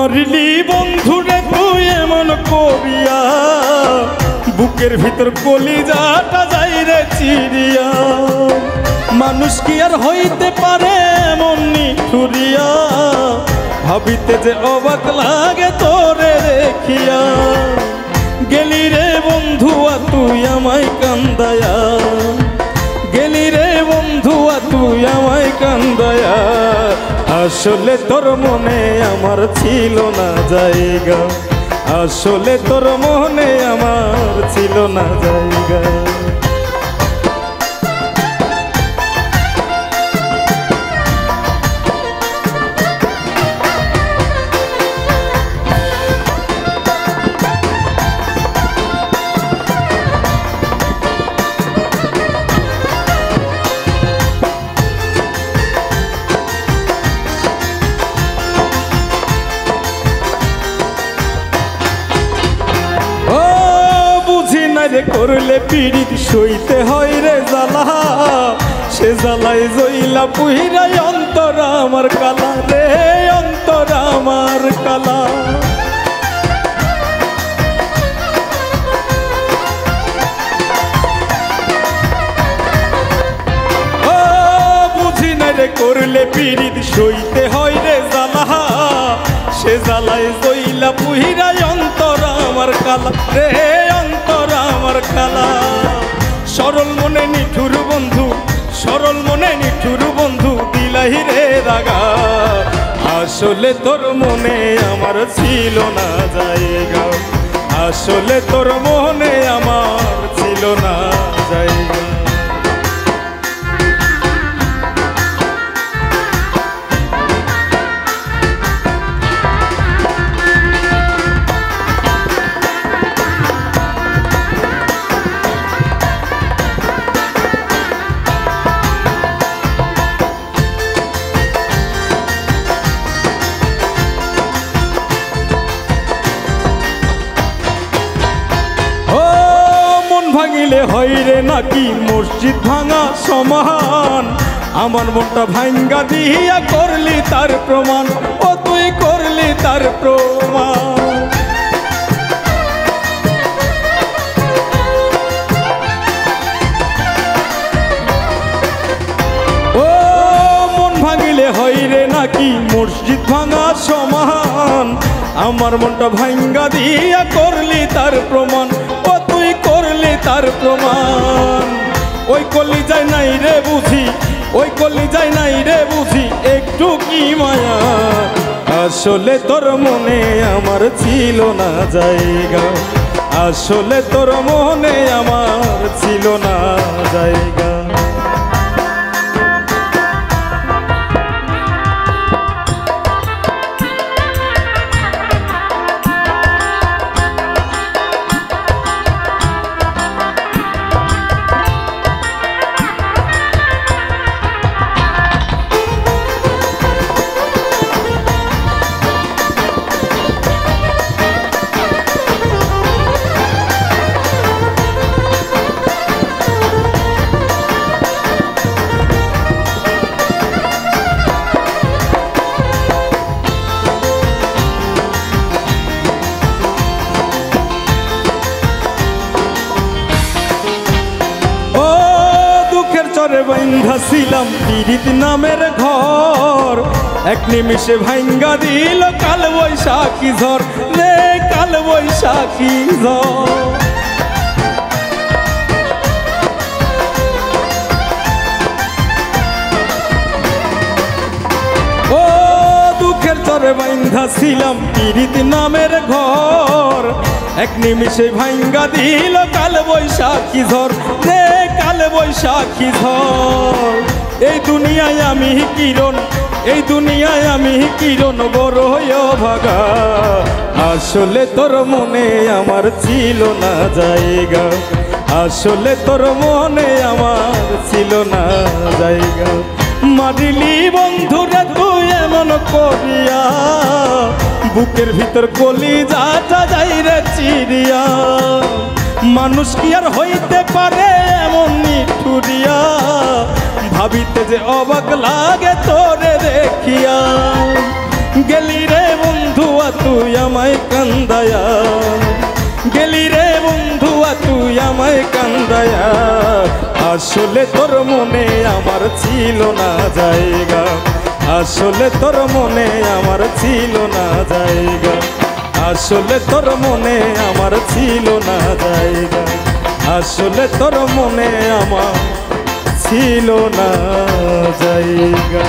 মারিলি বন্ধুরে তুই এমন করিয়া, বুকের ভিতর কলিজাটা যাই রে চিরিয়া। মানুষ কি আর হইতে পারে এমন নিঠুরিয়া, ভাবিতে যে অবাক লাগে তোরে দেখিয়া। গেলি রে বন্ধুয়া তুই আমায় কান্দায়া, গেলি রে বন্ধুয়া তুই আমায় কান্দায়া। আসলে তোর মনে আমার ছিল না জায়গা, আসলে তোর মনে আমার ছিল না জায়গা। করলে পীড়িত সইতে হয় রে জ্বালা, সে জ্বালায় জইলা পুহিরাই অন্তর আমার কালা রে, অন্তর আমার কালা। ও বুঝি না রে করলে পীড়িত সইতে হয় রে জ্বালা, সে জ্বালায় জইলা পুহিরাই অন্তর আমার কালা রে, অন্তর আমার কালা। সরল মনে নিঠুর বন্ধু, সরল মনে নিঠুর বন্ধু দিলাই রে দাগা। আসলে তোর মনে আমার ছিল না জায়গা, আসলে তোর মনে আমার ছিল না জায়গা। ভাঙিলে হইরে নাকি মসজিদ ভাঙা সমান, আমার মনটা ভাঙ্গা দিয়া করলি তার প্রমাণ, ও তুই করলি তার প্রমাণ। ও মন ভাঙিলে হইরে নাকি মসজিদ ভাঙা সমান, আমার মনটা ভাঙ্গা দিয়া করলি তার প্রমাণ, ও তুই করলি তার প্রমাণ। ওই কলি যায় নাই রে বুঝি, ওই কলি যায় নাই রে বুঝি একটু কি মায়া। আসলে তোর মনে আমার ছিল না জায়গা, আসলে তোর মনে আমার ছিল না জায়গা। বাইন্ধা ছিলাম পীড়িত নামের ঘর, এক নিমিষে ভাঙ্গা দিল কাল বৈশাখী ঝড় রে, কাল বৈশাখী ঝড়। ও দুঃখের চরে বাইন্ধা ছিলাম পীড়িত নামের ঘর, এক নিমিষে ভাঙ্গা দিল কাল বৈশাখী ঝড় রে, কাল বৈশাখী ঝড়। এই দুনিয়ায় আমি কিরণ, এই দুনিয়ায় আমি কিরণ বড় হয়ে ভাগা। আসলে তোর মনে আমার ছিল না জায়গা, আসলে তোর মনে আমার ছিল না জায়গা। মারিলি বন্ধুরে তুই এমন করিয়া, বুকের ভিতর কলিজাটা যাই রে চিরিয়া। মানুষ কি আর হইতে পারে এমন নিঠুরিয়া, ভাবিতে যে অবাক লাগে তোরে দেখিয়া। গেলি রে বন্ধু বন্ধুয়া তুই আমায় কান্দায়া, গেলি রে বন্ধুয়া তুই আমায় কান্দায়া। আসলে তোর মনে আমার ছিল না জায়গা, আসলে তোর মনে আমার ছিল না জায়গা, আসলে তোর মনে আমার ছিল না জায়গা, আসলে তোর মনে আমার ছিল না জায়গা।